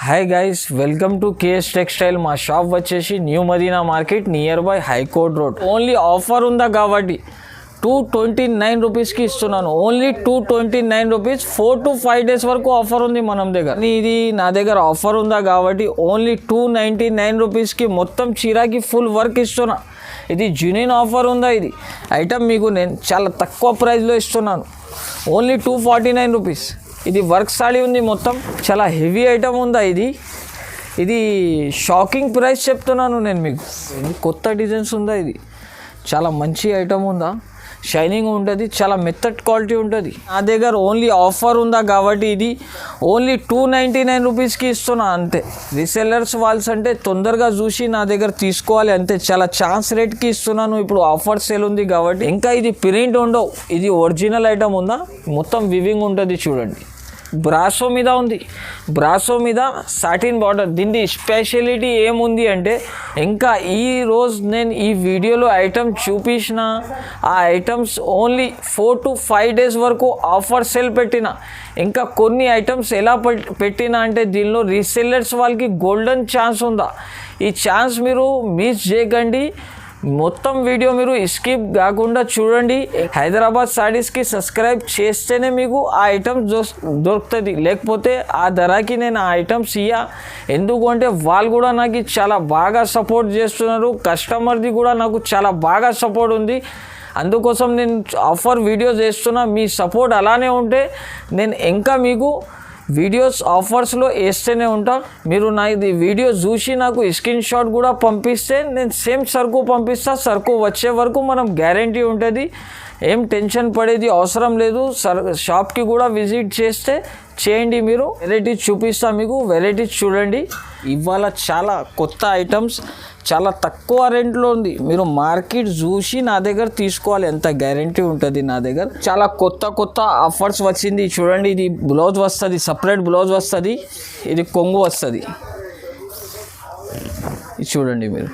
Hi guys, welcome to KS textile. మా shop వచ్చేసి new Madina market near by high court road. Only offer ఉందా కాబట్టి 229 రూపీస్కి ఇస్తున్నాను. Only 229 rupees. 4 to 5 days వరకు ఆఫర్ ఉంది మనం దగ్గర. ఇది నా దగ్గర ఆఫర్ ఉందా కాబట్టి ఓన్లీ 299 రూపీస్కి మొత్తం చీరాకి ఫుల్ వర్క్ ఇస్తున్నా. ఇది జెన్యూన్ ఆఫర్ ఉందా? ఇది ఐటమ్ మీకు నేను చాలా తక్కువ ప్రైస్లో ఇస్తున్నాను. Only 249 rupees. ఇది వర్క్ సాడీ ఉంది, మొత్తం చాలా హెవీ ఐటమ్ ఉందా. ఇది షాకింగ్ ప్రైస్ చెప్తున్నాను నేను మీకు. కొత్త డిజైన్స్ ఉందా. ఇది చాలా మంచి ఐటమ్ ఉందా, షైనింగ్ ఉంటుంది, చాలా మెత్తడ్ క్వాలిటీ ఉంటుంది. నా దగ్గర ఓన్లీ ఆఫర్ ఉందా కాబట్టి ఇది ఓన్లీ 299 రూపీస్కి ఇస్తున్నా అంతే. రీసెల్లర్స్ వాళ్ళస్ అంటే తొందరగా చూసి నా దగ్గర తీసుకోవాలి అంతే. చాలా ఛాన్స్ రేట్కి ఇస్తున్నాను. ఇప్పుడు ఆఫర్ సేల్ ఉంది కాబట్టి. ఇంకా ఇది ప్రింట్ ఉండవు, ఇది ఒరిజినల్ ఐటమ్ ఉందా, మొత్తం వివింగ్ ఉంటుంది. చూడండి, బ్రాసో మీద ఉంది, బ్రాసో మీద సాటిన్ బార్డర్. దీని స్పెషాలిటీ ఏముంది అంటే, ఇంకా ఈరోజు నేను ఈ వీడియోలో ఐటమ్ చూపించిన ఆ ఐటమ్స్ ఓన్లీ 4 to 5 days వరకు ఆఫర్ సేల్ పెట్టిన. ఇంకా కొన్ని ఐటమ్స్ ఎలా పెట్టినా అంటే దీనిలో రీసెల్లర్స్ వాళ్ళకి గోల్డెన్ ఛాన్స్ ఉందా. ఈ ఛాన్స్ మీరు మిస్ చేయకండి. మొత్తం వీడియో మీరు స్కిప్ కాకుండా చూడండి. హైదరాబాద్ సారీస్కి సబ్స్క్రైబ్ చేస్తేనే మీకు ఆ ఐటమ్స్ దొరుకుతుంది, లేకపోతే ఆ ధరకి నేను ఆ ఐటమ్స్ ఎందుకంటే వాళ్ళు కూడా నాకు చాలా బాగా సపోర్ట్ చేస్తున్నారు. కస్టమర్ది కూడా నాకు చాలా బాగా సపోర్ట్ ఉంది. అందుకోసం నేను ఆఫర్ వీడియోస్ చేస్తున్నా. మీ సపోర్ట్ అలానే ఉంటే నేను ఇంకా మీకు వీడియోస్ ఆఫర్స్లో వేస్తూనే ఉంటా. మీరు నా ఇది వీడియో చూసి నాకు స్క్రీన్ షాట్ కూడా పంపిస్తే నేను సేమ్ సరుకు పంపిస్తా. సరుకు వచ్చే వరకు మనం గ్యారంటీ ఉంటుంది. ఏం టెన్షన్ పడేది అవసరం లేదు. షాప్కి కూడా విజిట్ చేయండి. మీరు వెరైటీస్ చూపిస్తా మీకు. వెరైటీస్ చూడండి. ఇవాళ చాలా కొత్త ఐటమ్స్ చాలా తక్కువ రెంట్లో ఉంది. మీరు మార్కెట్ చూసి నా దగ్గర తీసుకోవాలి, ఎంత గ్యారంటీ ఉంటుంది నా దగ్గర. చాలా కొత్త ఆఫర్స్ వచ్చింది. చూడండి, ఇది బ్లౌజ్ వస్తుంది, సపరేట్ బ్లౌజ్ వస్తుంది. ఇది కొంగు వస్తుంది. ఇది చూడండి మీరు.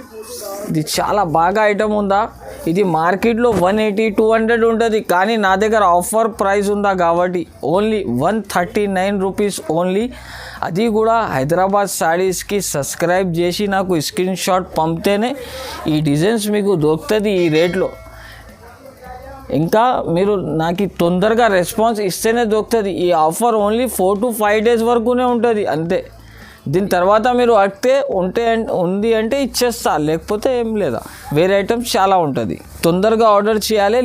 ఇది చాలా బాగా ఐటమ్ ఉందా. ఇది మార్కెట్లో 180, 200 ఉంటుంది, కానీ నా దగ్గర ఆఫర్ ప్రైస్ ఉందా కాబట్టి ఓన్లీ 139 రూపీస్ ఓన్లీ. అది కూడా హైదరాబాద్ సారీస్కి సబ్స్క్రైబ్ చేసి నాకు స్క్రీన్ షాట్ పంపితేనే ఈ డిజైన్స్ మీకు దొరుకుతుంది ఈ రేట్లో. ఇంకా మీరు నాకు తొందరగా రెస్పాన్స్ ఇస్తేనే దొరుకుతుంది. ఈ ఆఫర్ ఓన్లీ 4 to 5 days వరకునే ఉంటుంది అంతే. దీని తర్వాత మీరు అడిగితే ఉంది అంటే ఇచ్చేస్తా, లేకపోతే ఏం లేదా. వేరే ఐటమ్స్ చాలా ఉంటుంది. తొందరగా ఆర్డర్ చేయాలి.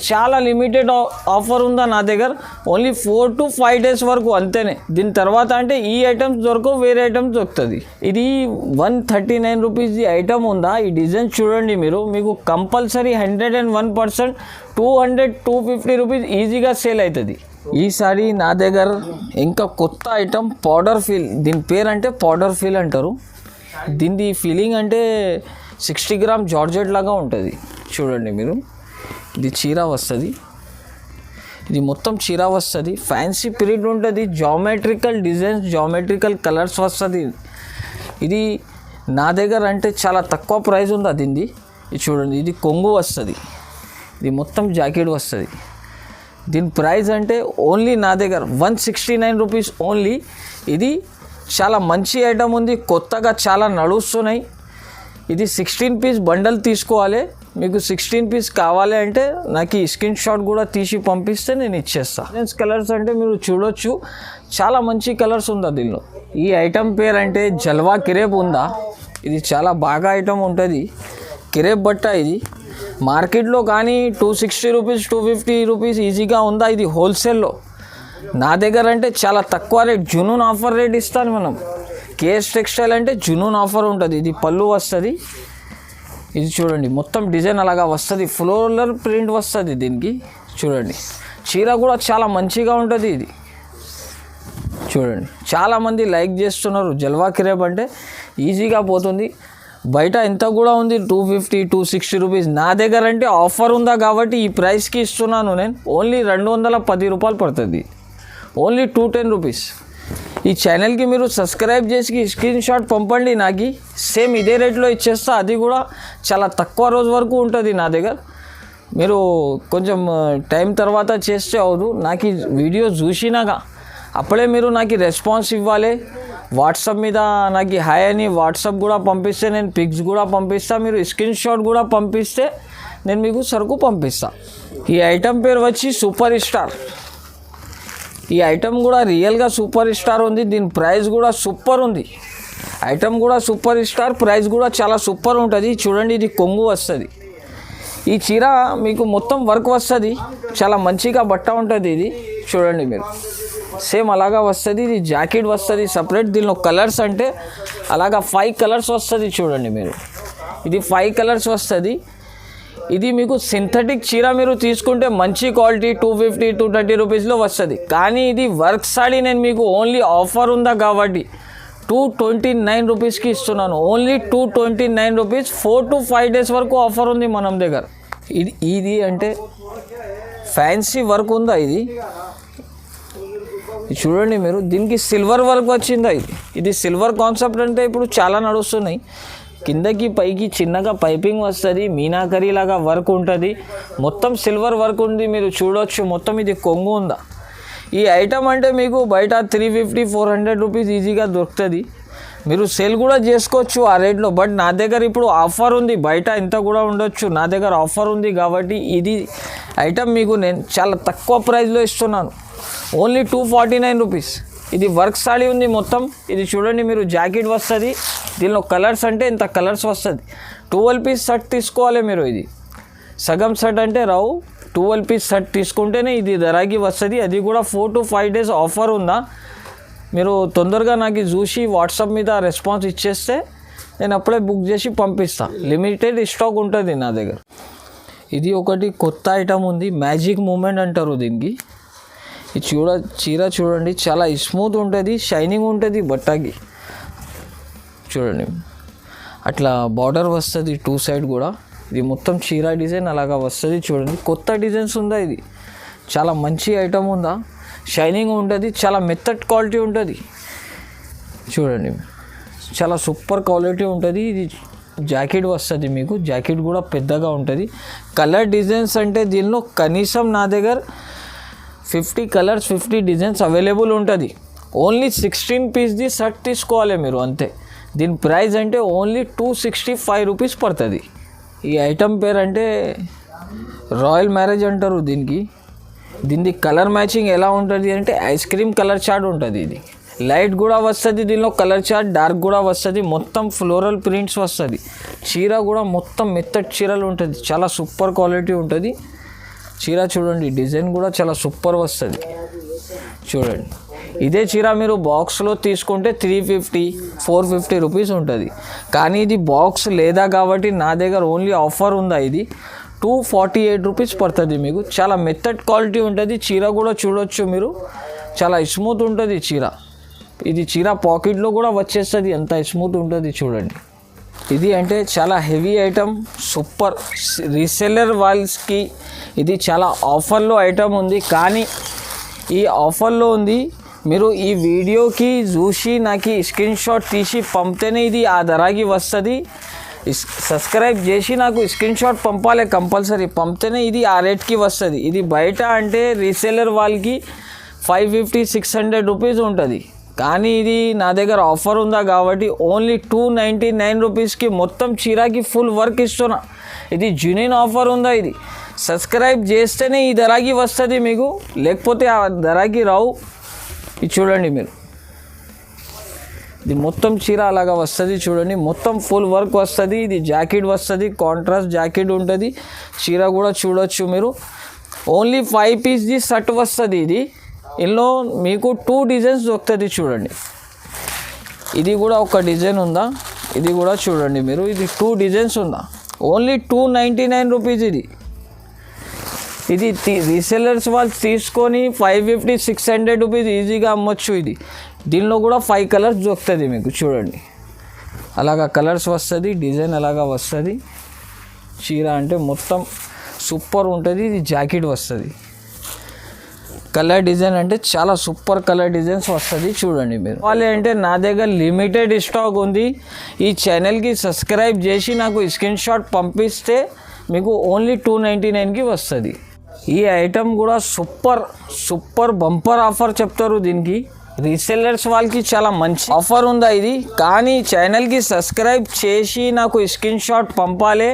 చాలా లిమిటెడ్ ఆఫర్ ఉందా నా దగ్గర. ఓన్లీ 4 to 5 days వరకు అంతేనే. దీని తర్వాత అంటే ఈ ఐటమ్స్ దొరకవు, వేరే ఐటమ్స్ దొరుకుతుంది. ఇది 139 రూపీస్ ఐటమ్ ఉందా. ఈ డిజైన్ చూడండి మీరు. మీకు కంపల్సరీ 101% 200-250 రూపీస్ ఈజీగా సేల్ అవుతుంది. ఈసారి నా దగ్గర ఇంకా కొత్త ఐటమ్ పౌడర్ ఫీల్. దీని పేరు అంటే పౌడర్ ఫీల్ అంటారు. దీని ఫీలింగ్ అంటే 60 గ్రామ్ జార్జెట్ లాగా ఉంటుంది. చూడండి మీరు. ఇది చీర వస్తుంది, ఇది మొత్తం చీర వస్తుంది. ఫ్యాన్సీ ప్రింట్ ఉంటుంది, జామెట్రికల్ డిజైన్స్, జామెట్రికల్ కలర్స్ వస్తుంది. ఇది నా దగ్గర అంటే చాలా తక్కువ ప్రైస్ ఉంది దీనిది. ఇది చూడండి, ఇది కొంగు వస్తుంది, ఇది మొత్తం జాకెట్ వస్తుంది. దీని ప్రైస్ అంటే ఓన్లీ నా దగ్గర 169 రూపీస్ ఓన్లీ. ఇది చాలా మంచి ఐటమ్ ఉంది, కొత్తగా చాలా నడుస్తున్నాయి. ఇది 16 పీస్ బండల్ తీసుకోవాలి. మీకు 16 పీస్ కావాలి అంటే నాకు ఈ స్క్రీన్ షాట్ కూడా తీసి పంపిస్తే నేను ఇచ్చేస్తాను. కలర్స్ అంటే మీరు చూడొచ్చు, చాలా మంచి కలర్స్ ఉందా దీనిలో. ఈ ఐటమ్ పేరు అంటే జల్వా కిరేప్ ఉందా. ఇది చాలా బాగా ఐటమ్ ఉంటుంది, కిరేప్ బట్ట. ఇది మార్కెట్లో కానీ 260 రూపీస్ 250 రూపీస్ ఈజీగా ఉందా. ఇది హోల్సేల్లో. నా దగ్గర అంటే చాలా తక్కువ రేట్, జునూన్ ఆఫర్ రేట్ ఇస్తాను మనం. కేఎస్ టెక్స్టైల్ అంటే జునూన్ ఆఫర్ ఉంటుంది. ఇది పళ్ళు వస్తుంది. ఇది చూడండి, మొత్తం డిజైన్ అలాగా వస్తుంది, ఫ్లోరల్ ప్రింట్ వస్తుంది దీనికి. చూడండి, చీర కూడా చాలా మంచిగా ఉంటుంది. ఇది చూడండి, చాలామంది లైక్ చేస్తున్నారు. జల్వా కిరేప్ అంటే ఈజీగా పోతుంది. బయట ఎంత కూడా ఉంది 250-260 రూపీస్. నా దగ్గర అంటే ఆఫర్ ఉందా కాబట్టి ఈ ప్రైస్కి ఇస్తున్నాను నేను. ఓన్లీ 210 రూపాయలు పడుతుంది. Only 210 rupees. ఈ ఛానల్కి మీరు సబ్స్క్రైబ్ చేసి స్క్రీన్ షాట్ పంపండి నాకు. సేమ్ ఇదే రేట్లో ఇచ్చేస్తా. అది కూడా చాలా తక్కువ రోజు వరకు ఉంటుంది నా దగ్గర. మీరు కొంచెం టైం తర్వాత చేస్తే అవదు. నాకు ఈ వీడియో చూసినాక అప్పుడే మీరు నాకు రెస్పాన్స్ ఇవ్వాలి. వాట్సాప్ మీద నాకు హాయ్ అని వాట్సాప్ కూడా పంపిస్తే నేను పిక్స్ కూడా పంపిస్తా, మీరు స్క్రీన్ షాట్ కూడా పంపిస్తే నేను మీకు సరుకు పంపిస్తా. ఈ ఐటమ్ పేరు వచ్చి సూపర్ స్టార్. ఈ ఐటమ్ కూడా రియల్గా సూపర్ స్టార్ ఉంది, దీని ప్రైస్ కూడా సూపర్ ఉంది. ఐటమ్ కూడా సూపర్ స్టార్, ప్రైస్ కూడా చాలా సూపర్ ఉంటుంది. చూడండి ఇది కొంగు వస్తుంది. ఈ చీర మీకు మొత్తం వర్క్ వస్తుంది, చాలా మంచిగా బట్ట ఉంటుంది. ఇది చూడండి మీరు సేమ్ అలాగా వస్తుంది. ఇది జాకెట్ వస్తుంది సపరేట్. దీనిలో కలర్స్ అంటే అలాగా 5 కలర్స్ వస్తుంది. చూడండి మీరు ఇది 5 కలర్స్ వస్తుంది. ఇది మీకు సింథటిక్ చీర మీరు తీసుకుంటే మంచి క్వాలిటీ 250-230 రూపీస్లో వస్తుంది. కానీ ఇది వర్క్ సాడీ నేను మీకు ఓన్లీ ఆఫర్ ఉందా కాబట్టి 229 రూపీస్కి ఇస్తున్నాను. Only 229 rupees. 4 to 5 డేస్ వరకు ఆఫర్ ఉంది మనం దగ్గర. ఇది అంటే ఫ్యాన్సీ వర్క్ ఉందా ఇది చూడండి మీరు. దీనికి సిల్వర్ వర్క్ వచ్చిందా ఇది సిల్వర్ కాన్సెప్ట్ అంటే ఇప్పుడు చాలా నడుస్తున్నాయి. కిందకి పైకి చిన్నగా పైపింగ్ వస్తుంది, మీనాకరీ లాగా వర్క్ ఉంటుంది, మొత్తం సిల్వర్ వర్క్ ఉంది. మీరు చూడవచ్చు మొత్తం ఇది కొంగు ఉందా. ఈ ఐటమ్ అంటే మీకు బయట 350-400 రూపీస్ ఈజీగా దొరుకుతుంది. మీరు సేల్ కూడా చేసుకోవచ్చు ఆ రేట్లో. బట్ నా దగ్గర ఇప్పుడు ఆఫర్ ఉంది, బయట ఎంత కూడా ఉండొచ్చు, నా దగ్గర ఆఫర్ ఉంది కాబట్టి ఇది ఐటమ్ మీకు నేను చాలా తక్కువ ప్రైస్లో ఇస్తున్నాను. Only 249 rupees. ఇది వర్క్ సాడీ ఉంది మొత్తం. ఇది చూడండి మీరు జాకెట్ వస్తుంది, దీనిలో కలర్స్ అంటే ఇంత కలర్స్ వస్తుంది. 12 పీస్ షర్ట్ తీసుకోవాలి మీరు. ఇది సగం షర్ట్ అంటే రావు, 12 పీస్ షర్ట్ తీసుకుంటేనే ఇది ధరకి వస్తుంది. అది కూడా 4 to 5 డేస్ ఆఫర్ ఉందా. మీరు తొందరగా నాకు చూసి వాట్సాప్ మీద రెస్పాన్స్ ఇచ్చేస్తే నేను అప్పుడే బుక్ చేసి పంపిస్తాను. లిమిటెడ్ స్టాక్ ఉంటుంది నా దగ్గర. ఇది ఒకటి కొత్త ఐటమ్ ఉంది, మ్యాజిక్ మూమెంట్ అంటారు దీనికి. ఇది చీర చూడండి చాలా స్మూత్ ఉంటుంది, షైనింగ్ ఉంటుంది బట్టకి. చూడండి అట్లా బార్డర్ వస్తుంది 2 సైడ్ కూడా. ఇది మొత్తం చీర డిజైన్ అలాగా వస్తుంది. చూడండి కొత్త డిజైన్స్ ఉందా, ఇది చాలా మంచి ఐటమ్ ఉందా, షైనింగ్ ఉంటుంది, చాలా మెత్తటి క్వాలిటీ ఉంటుంది. చూడండి చాలా సూపర్ క్వాలిటీ ఉంటుంది. ఇది జాకెట్ వస్తుంది మీకు, జాకెట్ కూడా పెద్దగా ఉంటుంది. కలర్ డిజైన్స్ అంటే దీనిలో కనీసం నా దగ్గర 50 కలర్స్ 50 డిజైన్స్ అవైలబుల్ ఉంటుంది. ఓన్లీ 16 పీస్ది షర్ట్ తీసుకోవాలి మీరు అంతే. దీని ప్రైస్ అంటే ఓన్లీ 265 రూపీస్ పడుతుంది. ఈ ఐటమ్ పేరు అంటే రాయల్ మ్యారేజ్ అంటారు దీనికి. దీనికి కలర్ మ్యాచింగ్ ఎలా ఉంటుంది అంటే ఐస్ క్రీమ్ కలర్ చార్ట్ ఉంటుంది. ఇది లైట్ కూడా వస్తుంది, దీనిలో కలర్ చార్ట్ డార్క్ కూడా వస్తుంది, మొత్తం ఫ్లోరల్ ప్రింట్స్ వస్తుంది. చీర కూడా మొత్తం మెత్తటి చీరలు ఉంటుంది, చాలా సూపర్ క్వాలిటీ ఉంటుంది. చీర చూడండి డిజైన్ కూడా చాలా సూపర్ వస్తుంది. చూడండి ఇదే చీర మీరు బాక్స్లో తీసుకుంటే 350-450 రూపీస్ ఉంటుంది. కానీ ఇది బాక్స్ లేదా కాబట్టి నా దగ్గర ఓన్లీ ఆఫర్ ఉందా. ఇది 248 రూపీస్ పడుతుంది మీకు. చాలా మెత్తటి క్వాలిటీ ఉంటుంది. చీర కూడా చూడొచ్చు మీరు, చాలా స్మూత్ ఉంటుంది చీర. ఇది చీర పాకెట్లో కూడా వచ్చేస్తుంది, ఎంత స్మూత్ ఉంటుంది చూడండి. ఇది అంటే చాలా హెవీ ఐటమ్, సూపర్ రీసెల్లర్ వాళ్ళకి ఇది చాలా ఆఫర్లో ఐటమ్ ఉంది. కానీ ఈ ఆఫర్లో ఉంది, మీరు ఈ వీడియోకి చూసి నాకు స్క్రీన్ షాట్ తీసి పంపితేనే ఇది ఆ ధరకి వస్తుంది. సబ్స్క్రైబ్ చేసి నాకు స్క్రీన్ షాట్ పంపాలి కంపల్సరీ, పంపితేనే ఇది ఆ రేట్కి వస్తుంది. ఇది బయట అంటే రీసేలర్ వాళ్ళకి 550-600 రూపీస్ ఉంటుంది. కానీ ఇది నా దగ్గర ఆఫర్ ఉందా కాబట్టి ఓన్లీ 299 రూపీస్కి మొత్తం చీరకి ఫుల్ వర్క్ ఇస్తున్నా. ఇది జెన్యూన్ ఆఫర్ ఉందా. ఇది సబ్స్క్రైబ్ చేస్తేనే ఈ ధరకి వస్తుంది మీకు, లేకపోతే ఆ ధరకి రావు. ఇది చూడండి మీరు, ఇది మొత్తం చీర అలాగా వస్తుంది. చూడండి మొత్తం ఫుల్ వర్క్ వస్తుంది. ఇది జాకెట్ వస్తుంది, కాంట్రాస్ట్ జాకెట్ ఉంటుంది. చీర కూడా చూడొచ్చు మీరు. ఓన్లీ 5 పీస్ది షర్ట్ వస్తుంది. ఇది ఇందులో మీకు 2 డిజైన్స్ దొరుకుతుంది. చూడండి ఇది కూడా ఒక డిజైన్ ఉందా, ఇది కూడా చూడండి మీరు. ఇది 2 డిజైన్స్ ఉందా, ఓన్లీ 299 రూపీస్. ఇది రీసెల్లర్స్ వాళ్ళు తీసుకొని 550-600 రూపీస్ ఈజీగా అమ్మొచ్చు. ఇది దీనిలో కూడా 5 కలర్స్ దొరుకుతుంది మీకు. చూడండి అలాగా కలర్స్ వస్తుంది, డిజైన్ అలాగా వస్తుంది. చీర అంటే మొత్తం సూపర్ ఉంటుంది. ఇది జాకెట్ వస్తుంది. కలర్ డిజైన్ అంటే చాలా సూపర్ కలర్ డిజైన్స్ వస్తుంది. చూడండి మీరు వాళ్ళు అంటే నా దగ్గర లిమిటెడ్ స్టాక్ ఉంది. ఈ ఛానల్కి సబ్స్క్రైబ్ చేసి నాకు స్క్రీన్ షాట్ పంపిస్తే మీకు ఓన్లీ 299కి వస్తుంది. ఈ ఐటమ్ కూడా సూపర్ బంపర్ ఆఫర్ చెప్తారు దీనికి. రీసెల్లర్స్ వాళ్ళకి చాలా మంచి ఆఫర్ ఉందా ఇది. కానీ ఛానల్కి సబ్స్క్రైబ్ చేసి నాకు స్క్రీన్ షాట్ పంపాలి.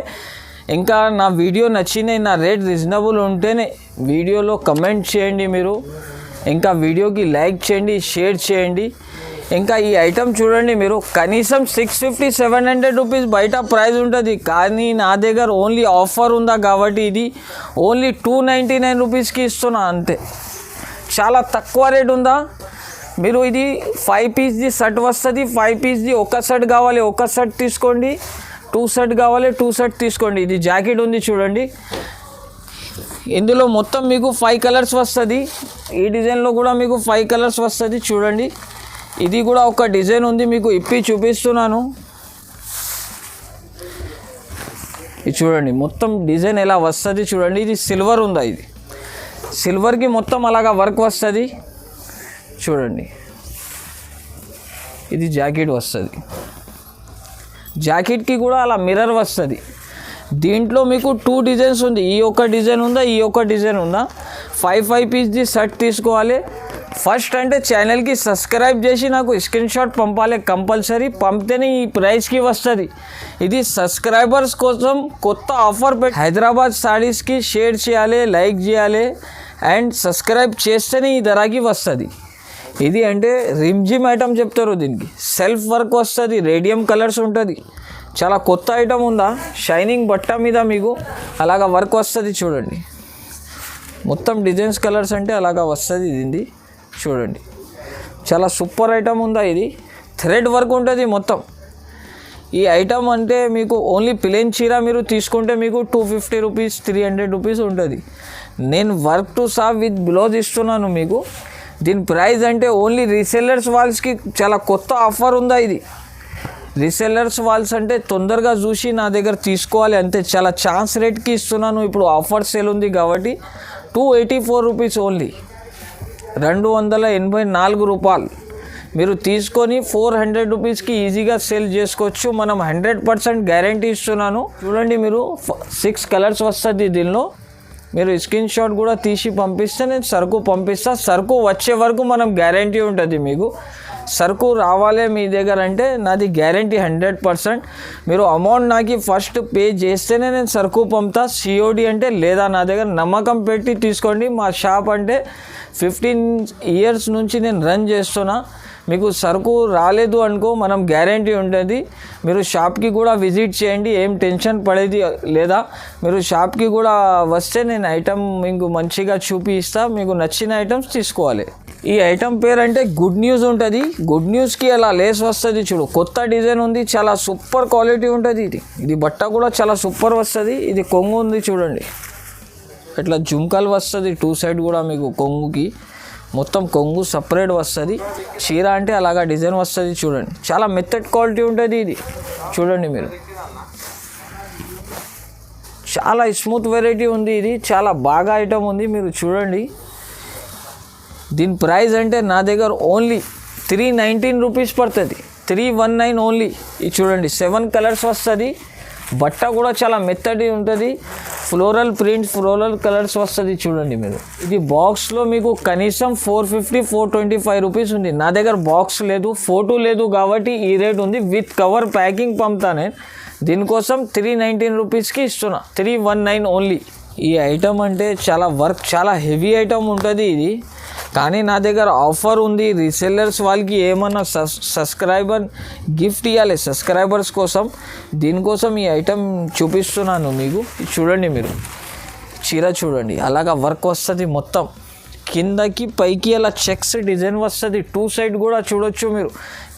ఇంకా నా వీడియో నచ్చినాయి, నా రేట్ రీజనబుల్ ఉంటేనే వీడియోలో కమెంట్ చేయండి మీరు. ఇంకా వీడియోకి లైక్ చేయండి, షేర్ చేయండి. ఇంకా ఈ ఐటమ్ చూడండి మీరు, కనీసం 650-700 రూపీస్ బయట ప్రైస్ ఉంటుంది. కానీ నా దగ్గర ఓన్లీ ఆఫర్ ఉందా కాబట్టి ఇది ఓన్లీ 299 రూపీస్కి ఇస్తున్నా అంతే. చాలా తక్కువ రేట్ ఉందా. మీరు ఇది 5 పీస్ది సెట్ వస్తుంది. 5 పీస్ది ఒక సెట్ కావాలి ఒక సెట్ తీసుకోండి, 2 సెట్ కావాలి 2 సెట్ తీసుకోండి. ఇది జాకెట్ ఉంది చూడండి, ఇందులో మొత్తం మీకు 5 కలర్స్ వస్తుంది. ఈ డిజైన్లో కూడా మీకు 5 కలర్స్ వస్తుంది చూడండి. ఇది కూడా ఒక డిజైన్ ఉంది, మీకు ఇప్పి చూపిస్తున్నాను. ఇది చూడండి మొత్తం డిజైన్ ఎలా వస్తుంది చూడండి. ఇది సిల్వర్ ఉందా, ఇది సిల్వర్కి మొత్తం అలాగా వర్క్ వస్తుంది చూడండి. ఇది జాకెట్ వస్తుంది, జాకెట్కి కూడా అలా మిర్రర్ వస్తుంది. దీంట్లో మీకు 2 డిజైన్స్ ఉంది, ఈ ఒక డిజైన్ ఉందా ఈ ఒక డిజైన్ ఉందా. 5 పీస్ది సెట్ తీసుకోవాలి. ఫస్ట్ అంటే ఛానల్కి సబ్స్క్రైబ్ చేసి నాకు స్క్రీన్ షాట్ పంపాలి కంపల్సరీ, పంపితేనే ఈ ప్రైస్కి వస్తుంది. ఇది సబ్స్క్రైబర్స్ కోసం కొత్త ఆఫర్ పెట్టి హైదరాబాద్ సారీస్కి షేర్ చేయాలి, లైక్ చేయాలి అండ్ సబ్స్క్రైబ్ చేస్తేనే ఈ ధరకి వస్తుంది. ఇది అంటే రిమ్జిమ్ ఐటమ్ చెప్తారు, దీనికి సెల్ఫ్ వర్క్ వస్తుంది, రేడియం కలర్స్ ఉంటుంది. చాలా కొత్త ఐటమ్ ఉందా, షైనింగ్ బట్ట మీద మీకు అలాగా వర్క్ వస్తుంది చూడండి. మొత్తం డిజైన్స్ కలర్స్ అంటే అలాగా వస్తుంది. ఇది చూడండి చాలా సూపర్ ఐటమ్ ఉందా. ఇది థ్రెడ్ వర్క్ ఉంటుంది మొత్తం. ఈ ఐటమ్ అంటే మీకు ఓన్లీ ప్లెయిన్ చీర మీరు తీసుకుంటే మీకు 250 రూపీస్ 300 రూపీస్ ఉంటుంది. నేను work to saw with blouse ఇస్తున్నాను మీకు. దీని ప్రైస్ అంటే ఓన్లీ రీసెల్లర్స్ వాళ్ళకి చాలా కొత్త ఆఫర్ ఉందా. ఇది రీసెల్లర్స్ వాళ్ళస్ అంటే తొందరగా చూసి నా దగ్గర తీసుకోవాలి అంతే. చాలా ఛాన్స్ రేట్కి ఇస్తున్నాను. ఇప్పుడు ఆఫర్ సేల్ ఉంది కాబట్టి 284 రూపీస్ ఓన్లీ, 284 రూపాయలు మీరు తీసుకొని 400 రూపీస్కి ఈజీగా సేల్ చేసుకోవచ్చు. మనం 100% గ్యారంటీ ఇస్తున్నాను. చూడండి మీరు 6 కలర్స్ వస్తుంది దీనిలో. మీరు స్క్రీన్ షాట్ కూడా తీసి పంపిస్తే నేను సరుకు పంపిస్తా. సరుకు వచ్చే వరకు మనం గ్యారంటీ ఉంటుంది మీకు. సరుకు రావాలి మీ దగ్గర అంటే నాది గ్యారంటీ 100%. మీరు అమౌంట్ నాకు ఫస్ట్ పే చేస్తేనే నేను సరుకు పంపుతా. COD అంటే లేదా నా దగ్గర నమ్మకం పెట్టి తీసుకోండి. మా షాప్ అంటే 15 ఇయర్స్ నుంచి నేను రన్ చేస్తున్నా. మీకు సరుకు రాలేదు అనుకో మనం గ్యారంటీ ఉంటుంది. మీరు షాప్కి కూడా విజిట్ చేయండి, ఏం టెన్షన్ పడేది లేదా. మీరు షాప్కి కూడా వస్తే నేను ఐటమ్ మీకు మంచిగా చూపిస్తా. మీకు నచ్చిన ఐటమ్స్ తీసుకోవాలి. ఈ ఐటమ్ పేరు అంటే గుడ్ న్యూస్ ఉంటుంది. గుడ్ న్యూస్కి అలా లేస్ వస్తుంది చూడు, కొత్త డిజైన్ ఉంది, చాలా సూపర్ క్వాలిటీ ఉంటుంది. ఇది బట్ట కూడా చాలా సూపర్ వస్తుంది. ఇది కొంగు ఉంది చూడండి, ఇట్లా జుంకాలు వస్తుంది 2 సైడ్ కూడా మీకు కొంగుకి. మొత్తం కొంగు సపరేట్ వస్తుంది. చీర అంటే అలాగా డిజైన్ వస్తుంది చూడండి. చాలా మెత్తడ్ క్వాలిటీ ఉంటుంది. ఇది చూడండి మీరు, చాలా స్మూత్ వెరైటీ ఉంది. ఇది చాలా బాగా ఐటమ్ ఉంది, మీరు చూడండి. దీని ప్రైస్ అంటే నా దగ్గర ఓన్లీ 319 రూపీస్ పడుతుంది, 319 ఓన్లీ. ఇది చూడండి 7 కలర్స్ వస్తుంది. బట్ట కూడా చాలా మెత్తడి ఉంటుంది. ఫ్లోరల్ ప్రింట్, ఫ్లోరల్ కలర్స్ వస్తుంది చూడండి మీరు. ఇది బాక్స్లో మీకు కనీసం 450-425 రూపీస్ ఉంది. నా దగ్గర బాక్స్ లేదు, ఫోటో లేదు కాబట్టి ఈ రేట్ ఉంది. విత్ కవర్ ప్యాకింగ్ పంపుతా నేను. దీనికోసం 319 రూపీస్కి ఇస్తున్నా, 319 ఓన్లీ. ఈ ఐటమ్ అంటే చాలా వర్క్, చాలా హెవీ ఐటమ్ ఉంటుంది ఇది. కానీ నా దగ్గర ఆఫర్ ఉంది. రీసెల్లర్స్ వాళ్ళకి ఏమన్నా సబ్స్క్రైబర్ గిఫ్ట్ ఇవ్వాలి సబ్స్క్రైబర్స్ కోసం. దీనికోసం ఈ ఐటమ్ చూపిస్తున్నాను మీకు. చూడండి మీరు, చీర చూడండి అలాగా వర్క్ వస్తుంది మొత్తం. కిందకి పైకి అలా చెక్స్ డిజైన్ వస్తుంది. 2 సైడ్ కూడా చూడొచ్చు మీరు.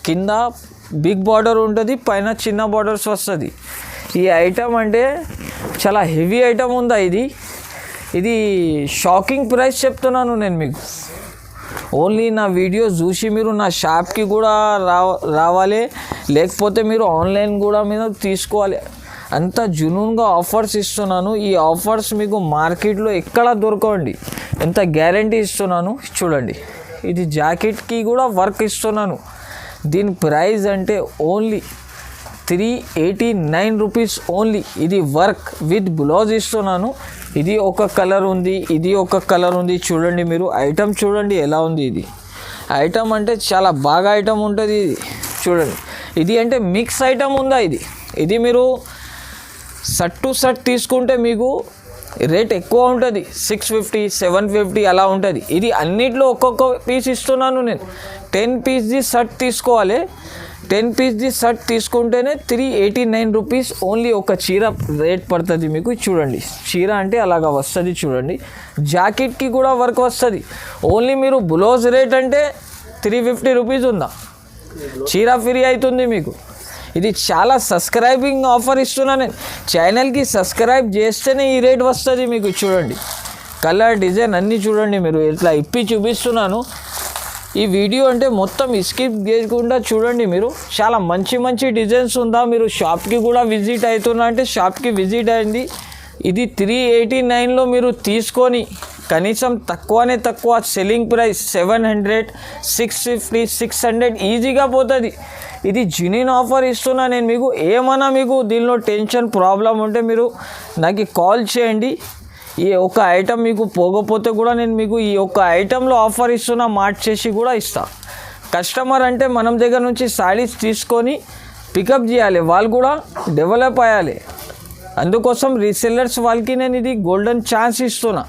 కింద బిగ్ బార్డర్ ఉంటుంది, పైన చిన్న బార్డర్స్ వస్తుంది. ఈ ఐటమ్ అంటే చాలా హెవీ ఐటమ్ ఉందా. ఇది షాకింగ్ ప్రైస్ చెప్తున్నాను నేను మీకు. ఓన్లీ నా వీడియో చూసి మీరు నా షాప్కి కూడా రావాలి, లేకపోతే మీరు ఆన్లైన్ కూడా మీద తీసుకోవాలి. అంత జునూన్గా ఆఫర్స్ ఇస్తున్నాను. ఈ ఆఫర్స్ మీకు మార్కెట్లో ఎక్కడ దొరకండి, ఎంత గ్యారంటీ ఇస్తున్నాను చూడండి. ఇది జాకెట్కి కూడా వర్క్ ఇస్తున్నాను. దీని ప్రైస్ అంటే ఓన్లీ 389 రూపీస్ ఓన్లీ. ఇది వర్క్ విత్ బ్లౌజ్ ఇస్తున్నాను. ఇది ఒక కలర్ ఉంది, ఇది ఒక కలర్ ఉంది. చూడండి మీరు ఐటమ్ చూడండి ఎలా ఉంది. ఇది ఐటమ్ అంటే చాలా బాగా ఐటమ్ ఉంటుంది ఇది చూడండి. ఇది అంటే మిక్స్ ఐటమ్ ఉందా, ఇది మీరు షర్ట్ టు షర్ట్ తీసుకుంటే మీకు రేట్ ఎక్కువ ఉంటుంది, 650 750 అలా ఉంటుంది. ఇది అన్నిట్లో ఒక్కొక్క పీస్ ఇస్తున్నాను నేను. 10 పీస్ది షర్ట్ తీసుకోవాలి. 10 పీస్ది షర్ట్ తీసుకుంటేనే 389 రూపీస్ ఓన్లీ. ఒక చీర రేట్ పడుతుంది మీకు. చూడండి చీర అంటే అలాగా వస్తుంది చూడండి. జాకెట్కి కూడా వర్క్ వస్తుంది. ఓన్లీ మీరు బ్లౌజ్ రేట్ అంటే 350 రూపీస్ ఉందా, చీర ఫ్రీ అవుతుంది మీకు. ఇది చాలా సబ్స్క్రైబింగ్ ఆఫర్ ఇస్తున్నా నేను. ఛానల్కి సబ్స్క్రైబ్ చేస్తేనే ఈ రేట్ వస్తుంది మీకు. చూడండి కలర్ డిజైన్ అన్నీ చూడండి. మీరు ఇట్లా ఇప్పి చూపిస్తున్నాను. ఈ వీడియో అంటే మొత్తం స్కిప్ చేయకుండా చూడండి. మీరు చాలా మంచి మంచి డిజైన్స్ ఉందా. మీరు షాప్కి కూడా విజిట్ అవుతున్నా అంటే షాప్కి విజిట్ అయ్యింది. ఇది 389లో మీరు తీసుకొని కనీసం తక్కువ సెల్లింగ్ ప్రైస్ 700 650 600 ఈజీగా పోతుంది. ఇది జెన్యూన్ ఆఫర్ ఇస్తున్నా నేను మీకు. ఏమన్నా మీకు దీనిలో టెన్షన్ ప్రాబ్లం ఉంటే మీరు నాకు కాల్ చేయండి. ఈ ఒక్క ఐటమ్ మీకు పోకపోతే కూడా నేను మీకు ఈ ఒక్క ఐటెంలో ఆఫర్ ఇస్తున్నా, మార్చేసి కూడా ఇస్తా. కస్టమర్ అంటే మనం దగ్గర నుంచి సారీస్ తీసుకొని పికప్ చేయాలి, వాళ్ళు కూడా డెవలప్ అయ్యాలి. అందుకోసం రీసెల్లర్స్ వాళ్ళకి నేను ఇది గోల్డెన్ ఛాన్స్ ఇస్తున్నా.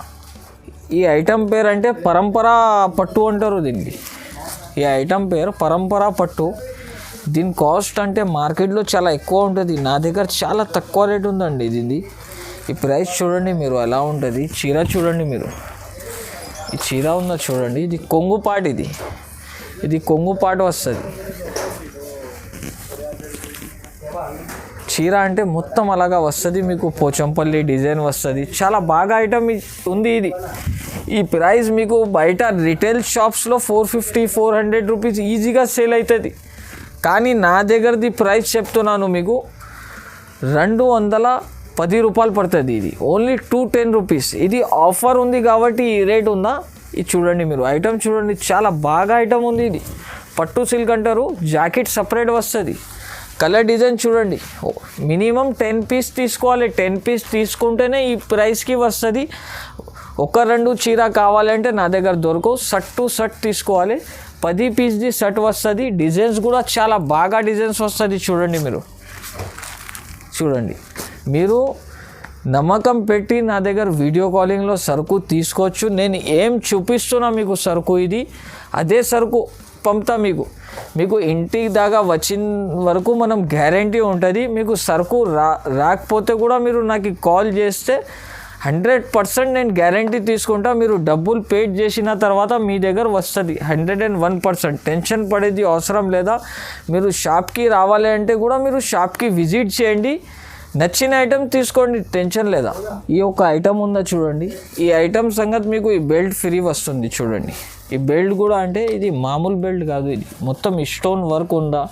ఈ ఐటమ్ పేరు అంటే పరంపరా పట్టు అంటారు దీనికి. ఈ ఐటమ్ పేరు పరంపరా పట్టు. దీని కాస్ట్ అంటే మార్కెట్లో చాలా ఎక్కువ ఉంటుంది, నా దగ్గర చాలా తక్కువ రేట్ ఉందండి దీన్ని. ఈ ప్రైస్ చూడండి మీరు ఎలా ఉంటుంది. చీర చూడండి మీరు, ఈ చీర ఉందా చూడండి. ఇది కొంగు పాటు, ఇది కొంగు పాటు వస్తుంది. చీర అంటే మొత్తం అలాగా వస్తుంది మీకు. పోచంపల్లి డిజైన్ వస్తుంది. చాలా బాగా ఐటమ్ ఉంది ఇది. ఈ ప్రైస్ మీకు బయట రిటైల్ షాప్స్లో 450 400 రూపీస్ ఈజీగా సేల్ అవుతుంది. కానీ నా దగ్గరది ప్రైస్ చెప్తున్నాను మీకు 210 రూపాయలు పడుతుంది. ఇది ఓన్లీ 210 రూపీస్. ఇది ఆఫర్ ఉంది కాబట్టి ఈ రేట్ ఉందా. ఇది చూడండి మీరు, ఐటమ్ చూడండి చాలా బాగా ఐటమ్ ఉంది. ఇది పట్టు సిల్క్ అంటారు. జాకెట్ సపరేట్ వస్తుంది. కలర్ డిజైన్ చూడండి. మినిమం 10 పీస్ తీసుకోవాలి. 10 పీస్ తీసుకుంటేనే ఈ ప్రైస్కి వస్తుంది. ఒక 2 చీర కావాలంటే నా దగ్గర దొరకవు. షర్ట్ టు షర్ట్ తీసుకోవాలి. 10 పీస్ది షర్ట్ వస్తుంది. డిజైన్స్ కూడా చాలా బాగా డిజైన్స్ వస్తుంది. చూడండి మీరు, చూడండి మీరు నమ్మకం పెట్టి నా దగ్గర వీడియో కాలింగ్లో సరుకు తీసుకోవచ్చు. నేను ఏం చూపిస్తున్నా మీకు సరుకు ఇది అదే సరుకు పంపుతా మీకు ఇంటికి దాకా వచ్చిన వరకు మనం గ్యారంటీ ఉంటుంది. మీకు సరుకు రాకపోతే కూడా మీరు నాకు కాల్ చేస్తే 100% నేను గ్యారంటీ తీసుకుంటా. మీరు డబ్బులు పే చేసిన తర్వాత మీ దగ్గర వస్తుంది 101%. టెన్షన్ పడేది అవసరం లేదా. మీరు షాప్కి రావాలి అంటే కూడా మీరు షాప్కి విజిట్ చేయండి. నచ్చిన ఐటమ్ తీసుకోండి, టెన్షన్ లేదా. ఈ ఒక ఐటమ్ ఉందా చూడండి. ఈ ఐటమ్ సంగతి మీకు ఈ బెల్ట్ ఫ్రీ వస్తుంది చూడండి. ఈ బెల్ట్ కూడా అంటే ఇది మామూలు బెల్ట్ కాదు. ఇది మొత్తం స్టోన్ వర్క్ ఉందా,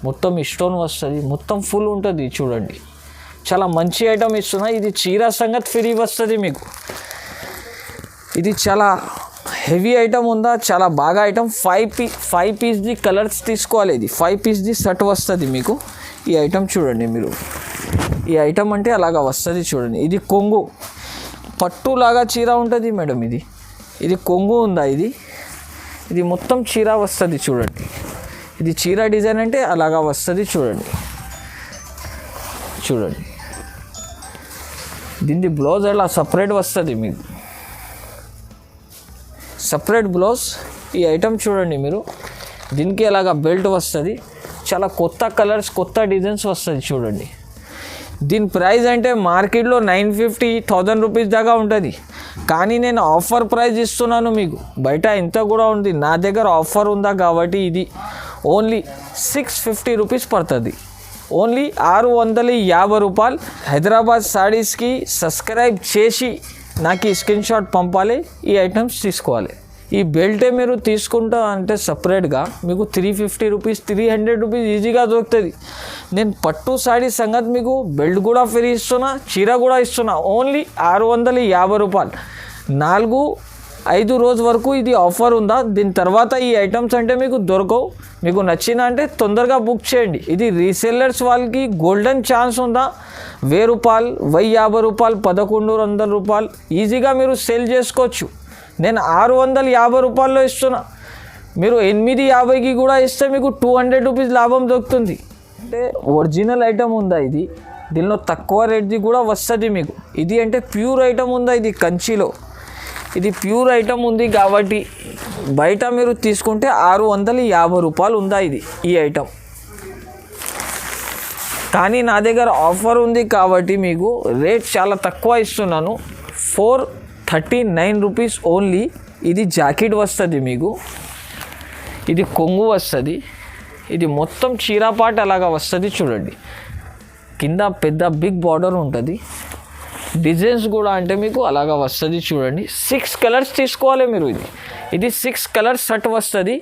మొత్తం స్టోన్ వస్తుంది, మొత్తం ఫుల్ ఉంటుంది చూడండి. చాలా మంచి ఐటమ్ ఇస్తున్నా. ఇది చీర సంగతి ఫ్రీ వస్తుంది మీకు. ఇది చాలా హెవీ ఐటమ్ ఉందా, చాలా బాగా ఐటమ్. 5 పీస్ది కలర్స్ తీసుకోవాలి. ఇది 5 పీస్ది షర్ట్ వస్తుంది మీకు. ఈ ఐటమ్ చూడండి మీరు, ఈ ఐటమ్ అంటే అలాగా వస్తుంది చూడండి. ఇది కొంగు పట్టులాగా చీర ఉంటుంది మేడం. ఇది కొంగు ఉందా, ఇది మొత్తం చీర వస్తుంది చూడండి. ఇది చీర డిజైన్ అంటే అలాగా వస్తుంది చూడండి. దీన్ని బ్లౌజ్ అలా సపరేట్ వస్తుంది మీకు, సపరేట్ బ్లౌజ్. ఈ ఐటమ్ చూడండి మీరు, దీనికి అలాగా బెల్ట్ వస్తుంది. చాలా కొత్త కలర్స్, కొత్త డిజైన్స్ వస్తుంది చూడండి. దీని ప్రైస్ అంటే మార్కెట్లో 950-1000 రూపీస్ దాకా ఉంటుంది. కానీ నేను ఆఫర్ ప్రైస్ ఇస్తున్నాను మీకు. బయట ఇంత కూడా ఉంది, నా దగ్గర ఆఫర్ ఉందా కాబట్టి ఇది ఓన్లీ 650 రూపీస్ పడుతుంది. ఓన్లీ 650 రూపాయలు. హైదరాబాద్ సారీస్కి సబ్స్క్రైబ్ చేసి నాకు ఈ స్క్రీన్ షాట్ పంపాలి. ఈ ఐటమ్స్ తీసుకోవాలి. ఈ బెల్టే మీరు తీసుకుంటా అంటే సపరేట్గా మీకు 350 రూపీస్ 300 రూపీస్ ఈజీగా దొరుకుతుంది. నేను పట్టు సారీ సంగతి మీకు బెల్ట్ కూడా ఫ్రీ ఇస్తున్నా, చీర కూడా ఇస్తున్నా. ఓన్లీ 650 రూపాయలు. 4-5 రోజు వరకు ఇది ఆఫర్ ఉందా. దీని తర్వాత ఈ ఐటమ్స్ అంటే మీకు దొరకవు. మీకు నచ్చిన అంటే తొందరగా బుక్ చేయండి. ఇది రీసెల్లర్స్ వాళ్ళకి గోల్డెన్ ఛాన్స్ ఉందా. 1000 రూపాయలు, 1050 రూపాయలు, 1100 రూపాయలు ఈజీగా మీరు సేల్ చేసుకోవచ్చు. నేను 650 రూపాయల్లో ఇస్తున్నా. మీరు 850కి కూడా ఇస్తే మీకు 200 రూపీస్ లాభం దొరుకుతుంది. అంటే ఒరిజినల్ ఐటమ్ ఉందా ఇది, దీనిలో తక్కువ రేట్ది కూడా వస్తుంది మీకు. ఇది అంటే ప్యూర్ ఐటమ్ ఉందా, ఇది కంచిలో ఇది ప్యూర్ ఐటమ్ ఉంది కాబట్టి బయట మీరు తీసుకుంటే 650 రూపాయలు ఉందా ఇది ఈ ఐటమ్. కానీ నా దగ్గర ఆఫర్ ఉంది కాబట్టి మీకు రేట్ చాలా తక్కువ ఇస్తున్నాను, 439 రూపీస్ ఓన్లీ. ఇది జాకెట్ వస్తుంది మీకు, ఇది కొంగు వస్తుంది, ఇది మొత్తం చీరాపాట అలాగా వస్తుంది చూడండి. కింద పెద్ద బిగ్ బార్డర్ ఉంటుంది, డిజైన్స్ కూడా అంటే మీకు అలాగా వస్తుంది చూడండి. 6 కలర్స్ తీసుకోవాలి మీరు. ఇది 6 కలర్స్ సెట్ వస్తుంది.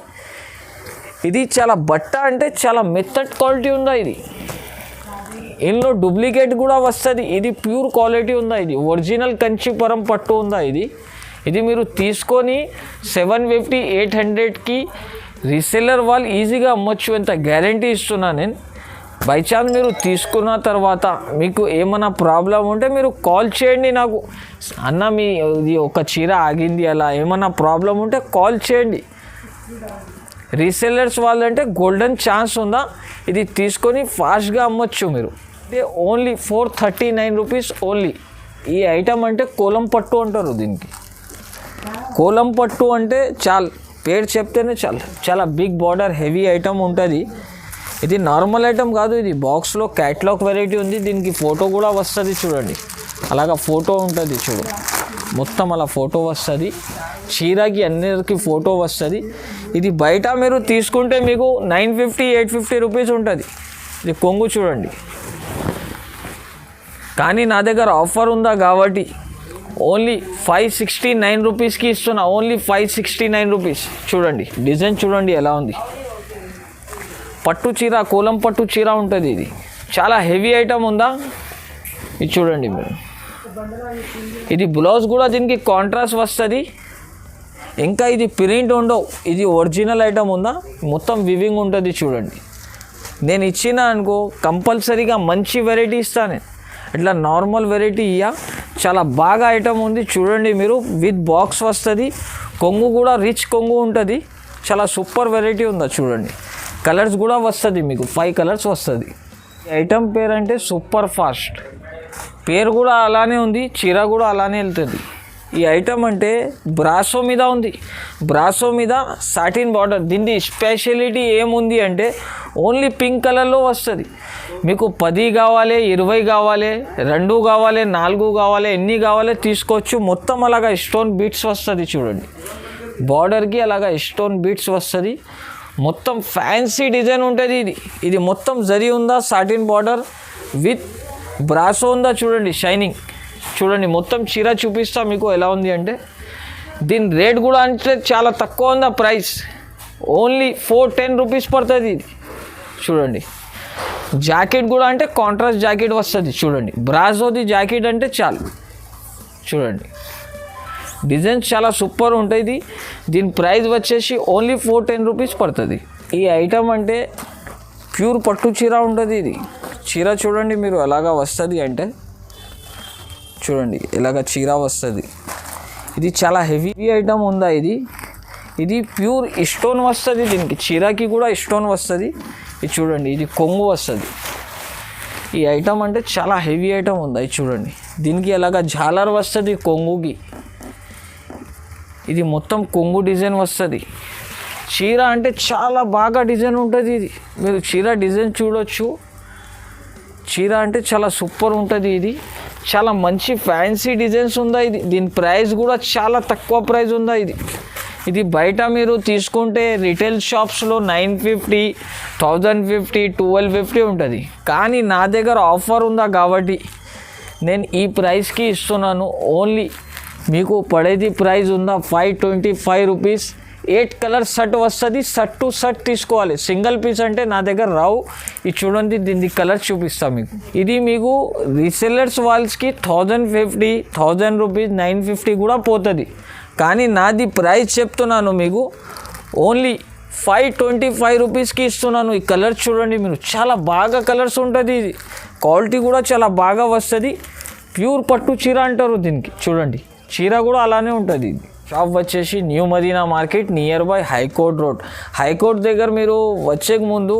ఇది చాలా బట్ట అంటే చాలా మెత్తటి క్వాలిటీ ఉందా ఇది, ఇందులో డూప్లికేట్ కూడా వస్తుంది. ఇది ప్యూర్ క్వాలిటీ ఉందా, ఇది ఒరిజినల్ కంచిపురం పట్టు ఉందా ఇది మీరు తీసుకొని 750 800కి రీసెల్లర్ వాళ్ళు ఈజీగా అమ్మొచ్చు, ఎంత గ్యారంటీ ఇస్తున్నా నేను. బై ఛాన్స్ మీరు తీసుకున్న తర్వాత మీకు ఏమైనా ప్రాబ్లం ఉంటే మీరు కాల్ చేయండి నాకు, అన్న మీ ఇది ఒక చీర ఆగింది అలా ఏమైనా ప్రాబ్లం ఉంటే కాల్ చేయండి. రీసెల్లర్స్ వాళ్ళంటే గోల్డెన్ ఛాన్స్ ఉందా, ఇది తీసుకొని ఫాస్ట్గా అమ్మొచ్చు మీరు. అంటే ఓన్లీ 439 రూపీస్ ఓన్లీ. ఈ ఐటమ్ అంటే కోలం పట్టు అంటారు దీనికి. కోలం పట్టు అంటే పేరు చెప్తేనే చాలా బిగ్ బార్డర్ హెవీ ఐటమ్ ఉంటుంది. ఇది నార్మల్ ఐటమ్ కాదు, ఇది బాక్స్లో క్యాట్లాగ్ వెరైటీ ఉంది. దీనికి ఫోటో కూడా వస్తుంది చూడండి, అలాగా ఫోటో ఉంటుంది చూడు, మొత్తం అలా ఫోటో వస్తుంది. చీరకి అన్నిటికి ఫోటో వస్తుంది. ఇది బయట మీరు తీసుకుంటే మీకు 950 850 రూపీస్ ఉంటుంది. ఇది కొంగు చూడండి, కానీ నా దగ్గర ఆఫర్ ఉందా కాబట్టి ఓన్లీ 569 రూపీస్కి ఇస్తున్నా, ఓన్లీ 569 రూపీస్. చూడండి డిజైన్ చూడండి ఎలా ఉంది, పట్టు చీర, కోలం పట్టు చీర ఉంటుంది. ఇది చాలా హెవీ ఐటమ్ ఉందా, ఇది చూడండి మీరు. ఇది బ్లౌజ్ కూడా దీనికి కాంట్రాస్ట్ వస్తుంది. ఇంకా ఇది ప్రింట్ ఉండవు, ఇది ఒరిజినల్ ఐటమ్ ఉందా, మొత్తం వివింగ్ ఉంటుంది చూడండి. నేను ఇచ్చిన అనుకో కంపల్సరీగా మంచి వెరైటీ ఇస్తాను, ఇట్లా నార్మల్ వెరైటీ చాలా బాగా ఐటమ్ ఉంది చూడండి మీరు. విత్ బాక్స్ వస్తుంది, కొంగు కూడా రిచ్ కొంగు ఉంటుంది, చాలా సూపర్ వెరైటీ ఉందా చూడండి. కలర్స్ కూడా వస్తుంది మీకు, 5 కలర్స్ వస్తుంది. ఐటమ్ పేరు అంటే సూపర్ ఫాస్ట్, పేరు కూడా అలానే ఉంది, చీర కూడా అలానే వెళ్తుంది. ఈ ఐటమ్ అంటే బ్రాసో మీద ఉంది, బ్రాసో మీద సాటిన్ బార్డర్. దీని స్పెషాలిటీ ఏముంది అంటే ఓన్లీ పింక్ కలర్లో వస్తుంది. మీకు 10 కావాలి, 20 కావాలి, 2 కావాలి, 4 కావాలి, ఎన్ని కావాలి తీసుకోవచ్చు. మొత్తం అలాగా స్టోన్ బీట్స్ వస్తుంది చూడండి, బార్డర్కి అలాగా స్టోన్ బీట్స్ వస్తుంది. మొత్తం ఫ్యాన్సీ డిజైన్ ఉంటుంది. ఇది మొత్తం జరీ ఉందా, సాటిన్ బార్డర్ విత్ బ్రాసో ఉందా చూడండి, షైనింగ్ చూడండి. మొత్తం చీర చూపిస్తా మీకు ఎలా ఉంది అంటే. దీని రేట్ కూడా అంటే చాలా తక్కువ ఉందా ప్రైస్, ఓన్లీ 410 రూపీస్ పడుతుంది ఇది చూడండి. జాకెట్ కూడా అంటే కాంట్రాస్ట్ జాకెట్ వస్తుంది చూడండి, బ్రాసోది జాకెట్ అంటే చాలు చూడండి. డిజైన్స్ చాలా సూపర్ ఉంటుంది. దీని ప్రైస్ వచ్చేసి ఓన్లీ 410 రూపీస్ పడుతుంది. ఈ ఐటమ్ అంటే ప్యూర్ పట్టు చీర ఉంటుంది. ఇది చీర చూడండి మీరు ఎలాగా వస్తుంది అంటే చూడండి, ఇలాగ చీర వస్తుంది. ఇది చాలా హెవీ ఐటమ్ ఉందా ఇది ప్యూర్ స్టోన్ వస్తుంది. దీనికి చీరకి కూడా స్టోన్ వస్తుంది. ఇది చూడండి, ఇది కొంగు వస్తుంది. ఈ ఐటమ్ అంటే చాలా హెవీ ఐటమ్ ఉందా, ఇది చూడండి. దీనికి ఎలాగ జాలర్ వస్తుంది కొంగుకి, ఇది మొత్తం కొంగు డిజైన్ వస్తుంది. చీర అంటే చాలా బాగా డిజైన్ ఉంటుంది. ఇది మీరు చీర డిజైన్ చూడొచ్చు, చీర అంటే చాలా సూపర్ ఉంటుంది. ఇది చాలా మంచి ఫ్యాన్సీ డిజైన్స్ ఉందా. దీని ప్రైస్ కూడా చాలా తక్కువ ప్రైస్ ఉందా. ఇది బయట మీరు తీసుకుంటే రిటైల్ షాప్స్లో 950 1050 1250 ఉంటుంది. కానీ నా దగ్గర ఆఫర్ ఉందా కాబట్టి నేను ఈ ప్రైస్కి ఇస్తున్నాను. ఓన్లీ మీకు పడేది ప్రైస్ ఉందా 525 రూపీస్. 8 కలర్స్ సెట్ వస్తుంది. సెట్ టు సెట్ తీసుకోవాలి, సింగిల్ పీస్ అంటే నా దగ్గర రావు. ఇది చూడండి, దీని కలర్ చూపిస్తాను మీకు. ఇది మీకు రీసెల్లర్స్ వాళ్ళకి 1050 1000 రూపీస్ 950 కూడా పోతుంది. కానీ నాది ప్రైస్ చెప్తున్నాను మీకు ఓన్లీ 525 రూపీస్కి ఇస్తున్నాను. ఈ కలర్ చూడండి మీరు, చాలా బాగా కలర్స్ ఉంటుంది. ఇది క్వాలిటీ కూడా చాలా బాగా వస్తుంది. ప్యూర్ పట్టు చీర అంటారు దీనికి. చూడండి చీర కూడా అలానే ఉంటుంది. షాప్ వచ్చేసి new Madina market near by high court road. High court దగ్గర మీరు వచ్చే ముందు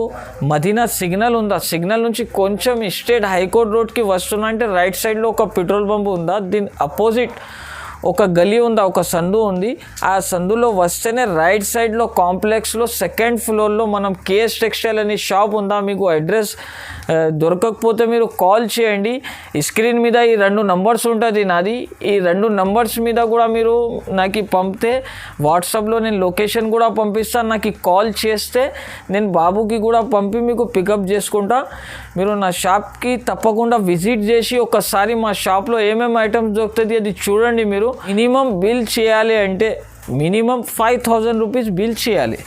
మదీనా సిగ్నల్ ఉందా, సిగ్నల్ నుంచి కొంచెం స్ట్రేట్ హైకోర్ట్ రోడ్కి వస్తున్నా అంటే రైట్ సైడ్లో ఒక పెట్రోల్ బంక్ ఉందా, దీని అపోజిట్ ఒక గలీ ఉందా, ఒక సందు ఉంది. ఆ సందులో వస్తేనే రైట్ సైడ్లో కాంప్లెక్స్లో సెకండ్ ఫ్లోర్లో మనం కేఎస్ టెక్స్టైల్ అనే షాప్ ఉందా. మీకు అడ్రస్ దొరకకపోతే మీరు కాల్ చేయండి. ఈ స్క్రీన్ మీద ఈ 2 నంబర్స్ ఉంటుంది నాది. ఈ 2 నంబర్స్ మీద కూడా మీరు నాకు పంపితే వాట్సాప్లో నేను లొకేషన్ కూడా పంపిస్తాను. నాకు కాల్ చేస్తే నేను బాబుకి కూడా పంపి మీకు పికప్ చేసుకుంటా. మీరు నా షాప్కి తప్పకుండా విజిట్ చేసి ఒకసారి మా షాప్లో ఏమేమి ఐటమ్స్ దొరుకుతుంది అది చూడండి. మీరు మినిమం బిల్ చేయాలి అంటే మినిమం 5,000 రూపీస్ బిల్ చేయాలి.